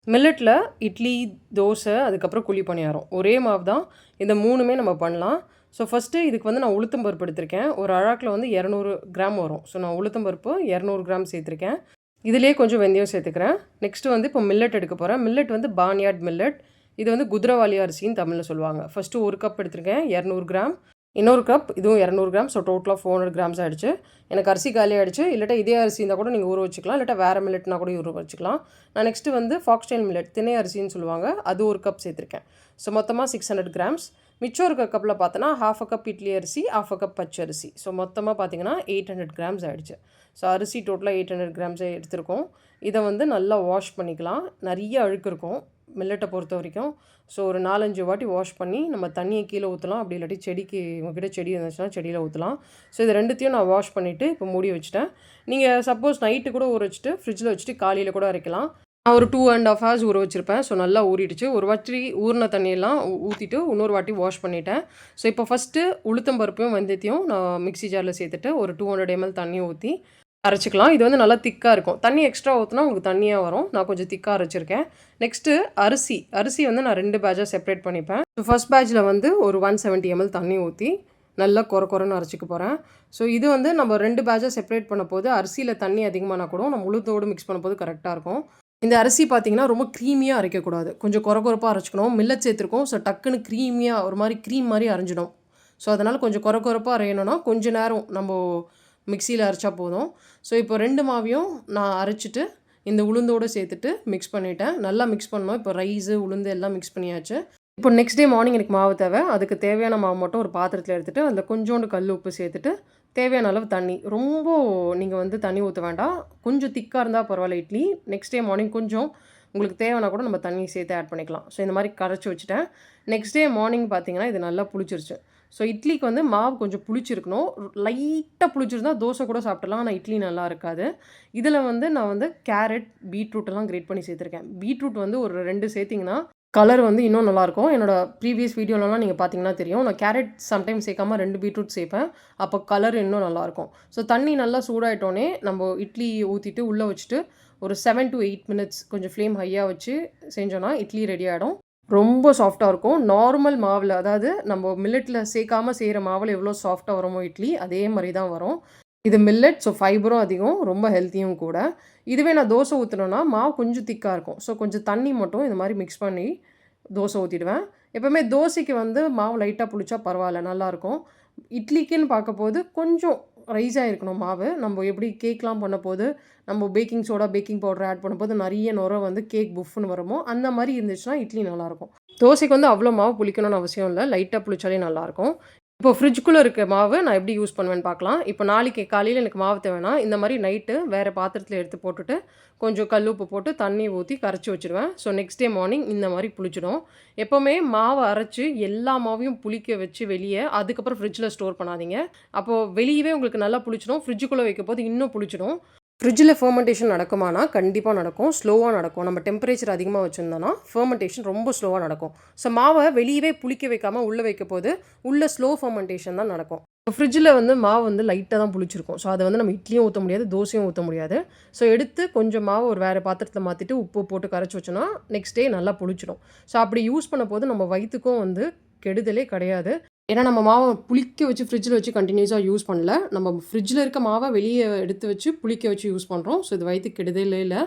மில்லட்டில் இட்லி, தோசை, அதுக்கப்புறம் குழி பணியாரம். ஒரே மாவு தான். இந்த 3மே நம்ம பண்ணலாம். ஸோ ஃபஸ்ட்டு இதுக்கு வந்து நான் உளுத்தம் பருப்பு எடுத்திருக்கேன். ஒரு அழாக்கில் வந்து 200 கிராம் வரும். ஸோ நான் உளுத்தம் பருப்பு 200 கிராம் சேர்த்துருக்கேன். இதிலேயே கொஞ்சம் வெந்தயம் சேர்த்துக்கிறேன். நெக்ஸ்ட்டு வந்து இப்போ மில்லட் எடுக்க போகிறேன். மில்லட் வந்து பான்யார்ட் மில்லட். இது வந்து குதிரவாலி அரிசின்னு தமிழில் சொல்லுவாங்க. ஃபஸ்ட்டு 1 கப் எடுத்திருக்கேன் 200 கிராம். இன்னொரு கப் இதுவும் 200 கிராம். ஸோ டோட்டலாக 400 கிராம்ஸ் ஆகிடுச்சு. எனக்கு அரிசி காலி ஆகிடுச்சு. இல்லாட்டா இதே அரிசி இருந்தால் கூட நீங்கள் ஊற வச்சுக்கலாம். இல்லாட்டா வேறு மில்லட்னா கூட ஊற வச்சுக்கலாம். நான் நெக்ஸ்ட்டு வந்து ஃபாக்ஸ்டைல் மில்லட் திணை அரிசின்னு சொல்லுவாங்க. அது 1 கப் சேர்த்துருக்கேன். ஸோ மொத்தமாக 600 கிராம்ஸ். மிச்சம் இருக்க கப்பில் பார்த்தோன்னா 1/2 கப் இட்லி அரிசி, 1/2 கப் பச்சரிசி. ஸோ மொத்தமாக பார்த்தீங்கன்னா 800 கிராம்ஸ் ஆகிடுச்சு. ஸோ அரிசி டோட்டலாக 800 கிராம்ஸே எடுத்திருக்கோம். இதை வந்து நல்லா வாஷ் பண்ணிக்கலாம். நிறைய அழுக்கு இருக்கும் மில்லட்டை பொறுத்த வரைக்கும். ஸோ ஒரு 4-5 வாட்டி வாஷ் பண்ணி நம்ம தண்ணியை கீழே ஊற்றலாம். அப்படி இல்லாட்டி செடிக்கு உங்ககிட்ட செடி இருந்துச்சுன்னா செடியில் ஊற்றலாம். ஸோ இது ரெண்டுத்தையும் நான் வாஷ் பண்ணிவிட்டு இப்போ மூடி வச்சுட்டேன். நீங்கள் சப்போஸ் நைட்டு கூட ஊற வச்சுட்டு ஃப்ரிட்ஜில் வச்சுட்டு காலையில் கூட அரைக்கலாம். நான் ஒரு 2.5 ஹவர்ஸ் ஊற வச்சுருப்பேன். ஸோ நல்லா ஊறிடுச்சு. ஒரு வாட்டி ஊறின தண்ணியெல்லாம் ஊற்றிட்டு இன்னொரு வாட்டி வாஷ் பண்ணிட்டேன். ஸோ இப்போ ஃபஸ்ட்டு உளுத்தம் பருப்பையும் வெந்தயத்தையும் நான் மிக்ஸி ஜாரில் சேர்த்துட்டு ஒரு 200 ml தண்ணி ஊற்றி அரைச்சிக்கலாம். இது வந்து நல்லா திக்காக இருக்கும். தண்ணி எக்ஸ்ட்ரா ஊற்றினா உங்களுக்கு தண்ணியாக வரும். நான் கொஞ்சம் திக்காக அரைச்சிருக்கேன். நெக்ஸ்ட்டு அரிசி வந்து நான் 2 பேட்சாக செப்பரேட் பண்ணிப்பேன். ஸோ ஃபஸ்ட் பேட்சில் வந்து ஒரு 170 ml தண்ணி ஊற்றி நல்லா கொரன்னு அரைச்சிக்க போகிறேன். ஸோ இது வந்து நம்ம 2 பேட்சாக செப்பரேட் பண்ண போது அரிசியில் தண்ணி அதிகமானா கூட நம்ம உளுத்தோடு மிக்ஸ் பண்ண போது கரெக்டாக இருக்கும். இந்த அரிசி பார்த்தீங்கன்னா ரொம்ப க்ரீமியாக அரைக்கக்கூடாது. கொஞ்சம் கொரப்பாக அரைச்சிக்கணும். மில்லட் சேர்த்துருக்கோம். ஸோ டக்குன்னு க்ரீமியாக ஒரு மாதிரி க்ரீம் மாதிரி அரைஞ்சிடும். ஸோ அதனால் கொஞ்சம் கொரப்பாக அரையணும்னா கொஞ்சம் நேரம் நம்ம மிக்சியில் அரைச்சா போதும். ஸோ இப்போ 2 மாவையும் நான் அரைச்சிட்டு இந்த உளுந்தோடு சேர்த்துட்டு மிக்ஸ் பண்ணிவிட்டேன். நல்லா மிக்ஸ் பண்ணணும். இப்போ ரைஸு உளுந்து எல்லாம் மிக்ஸ் பண்ணியாச்சு. இப்போ நெக்ஸ்ட் டே மார்னிங் எனக்கு மாவு தேவை. அதுக்கு தேவையான மாவு மட்டும் ஒரு பாத்திரத்தில் எடுத்துகிட்டு அதில் கொஞ்சோண்டு கல் உப்பு சேர்த்துட்டு தேவையான அளவு தண்ணி. ரொம்ப நீங்கள் வந்து தண்ணி ஊற்ற வேண்டாம். கொஞ்சம் திக்காக இருந்தால் பரவாயில்ல இட்லி. நெக்ஸ்ட் டே மார்னிங் கொஞ்சம் உங்களுக்கு தேவைன்னா கூட நம்ம தண்ணி சேர்த்து ஆட் பண்ணிக்கலாம். ஸோ இந்த மாதிரி கரைச்சி வச்சுட்டேன். நெக்ஸ்ட் டே மார்னிங் பார்த்தீங்கன்னா இது நல்லா புளிச்சிருச்சு. ஸோ இட்லிக்கு வந்து மாவு கொஞ்சம் புளிச்சிருக்கணும். லைட்டாக புளிச்சிருந்தா தோசை கூட சாப்பிட்றலாம். ஆனால் இட்லி நல்லா இருக்காது. இதில் வந்து நான் வந்து கேரட், பீட்ரூட்டெல்லாம் கிரேட் பண்ணி சேர்த்துருக்கேன். பீட்ரூட் வந்து ஒரு 2 சேர்த்திங்கன்னா கலர் வந்து இன்னும் நல்லாயிருக்கும். என்னோட ப்ரீவியஸ் வீடியோலலாம் நீங்கள் பார்த்தீங்கன்னா தெரியும். நான் கேரட் சம்டைம்ஸ் சேர்க்காம 2 பீட்ரூட் சேர்ப்பேன். அப்போ கலர் இன்னும் நல்லாயிருக்கும். ஸோ தண்ணி நல்லா சூடாயிட்டோன்னே நம்ம இட்லி ஊற்றிட்டு உள்ளே வச்சுட்டு ஒரு 7 to 8 மினிட்ஸ் கொஞ்சம் ஃப்ளேம் ஹையாக வச்சு செஞ்சோன்னா இட்லி ரெடி ஆகிடும். ரொம்ப சாஃப்டாக இருக்கும். நார்மல் மாவில் அதாவது நம்ம மில்லட்டில் சேர்க்காம செய்கிற மாவில் எவ்வளோ சாஃப்டாக வருமோ இட்லி அதே மாதிரி தான் வரும். இது மில்லட். ஸோ ஃபைபரும் அதிகம், ரொம்ப ஹெல்த்தியும் கூட. இதுவே நான் தோசை ஊற்றணுன்னா மாவு கொஞ்சம் திக்காக இருக்கும். ஸோ கொஞ்சம் தண்ணி மட்டும் இந்த மாதிரி மிக்ஸ் பண்ணி தோசை ஊற்றிடுவேன். எப்போவுமே தோசைக்கு வந்து மாவு லைட்டாக புளிச்சா பரவாயில்ல, நல்லாயிருக்கும். இட்லிக்குன்னு பார்க்கும்போது கொஞ்சம் ரைஸாக இருக்கணும் மாவு. நம்ம எப்படி கேக்லாம் பண்ணும்போது நம்ம baking soda, baking powder add பண்ணும்போது நிறைய நுரை வந்து கேக் புஃப்னு வருமோ அந்த மாதிரி இருந்துச்சுன்னா இட்லி நல்லாயிருக்கும். தோசைக்கு வந்து அவ்வளோ மாவு புளிக்கணும்னு அவசியம் இல்லை. லைட்டாக புளிச்சாலே நல்லாயிருக்கும். இப்போ ஃப்ரிட்ஜுக்குள்ளே இருக்க மாவு நான் எப்படி யூஸ் பண்ணுவேன்னு பார்க்கலாம். இப்போ நாளைக்கு காலையில் எனக்கு மாவு தேவைன்னா இந்த மாதிரி நைட்டு வேறு பாத்திரத்தில் எடுத்து போட்டுட்டு கொஞ்சம் கல் உப்பு போட்டு தண்ணி ஊற்றி கரைச்சி வச்சுருவேன். ஸோ நெக்ஸ்ட் டே மார்னிங் இந்த மாதிரி புளிச்சிடும். எப்போவுமே மாவை அரைச்சி எல்லா மாவையும் புளிக்க வச்சு வெளியே அதுக்கப்புறம் ஃப்ரிட்ஜில் ஸ்டோர் பண்ணாதீங்க. அப்போது வெளியவே உங்களுக்கு நல்லா புளிச்சிடும். ஃப்ரிட்ஜுக்குள்ளே வைக்கும்போது இன்னும் புளிச்சிடும். ஃப்ரிட்ஜில் ஃபெர்மெண்டேஷன் நடக்குமானா கண்டிப்பாக நடக்கும். ஸ்லோவாக நடக்கும். நம்ம டெம்பரேச்சர் அதிகமாக வச்சுருந்தோன்னா ஃபெர்மெண்டேஷன் ரொம்ப ஸ்லோவாக நடக்கும். ஸோ மாவை வெளியவே புளிக்க வைக்காமல் உள்ளே வைக்கும்போது உள்ளே ஸ்லோ ஃபெர்மெண்டேஷன் தான் நடக்கும். இப்போ ஃப்ரிட்ஜில் வந்து மாவு வந்து லைட்டாக தான் புளிச்சிருக்கும். ஸோ அதை வந்து நம்ம இட்லியும் ஊற்ற முடியாது, தோசையும் ஊற்ற முடியாது. ஸோ எடுத்து கொஞ்சம் மாவு ஒரு வேறு பாத்திரத்தில் மாற்றிட்டு உப்பு போட்டு கரைச்சி வச்சோன்னா நெக்ஸ்ட் டே நல்லா புளிச்சிடும். ஸோ அப்படி யூஸ் பண்ண போது நம்ம வயிற்றுக்கும் வந்து கெடுதலே கிடையாது. ஏன்னா நம்ம மாவை புளிக்க வச்சு ஃப்ரிட்ஜில் வச்சு கண்டினியூஸாக யூஸ் பண்ணல. நம்ம ஃப்ரிட்ஜில் இருக்க மாவை வெளியே எடுத்து வச்சு புளிக்க வச்சு யூஸ் பண்ணுறோம். ஸோ இது வயிற்றுக்கு கெடுதலே இல்லை.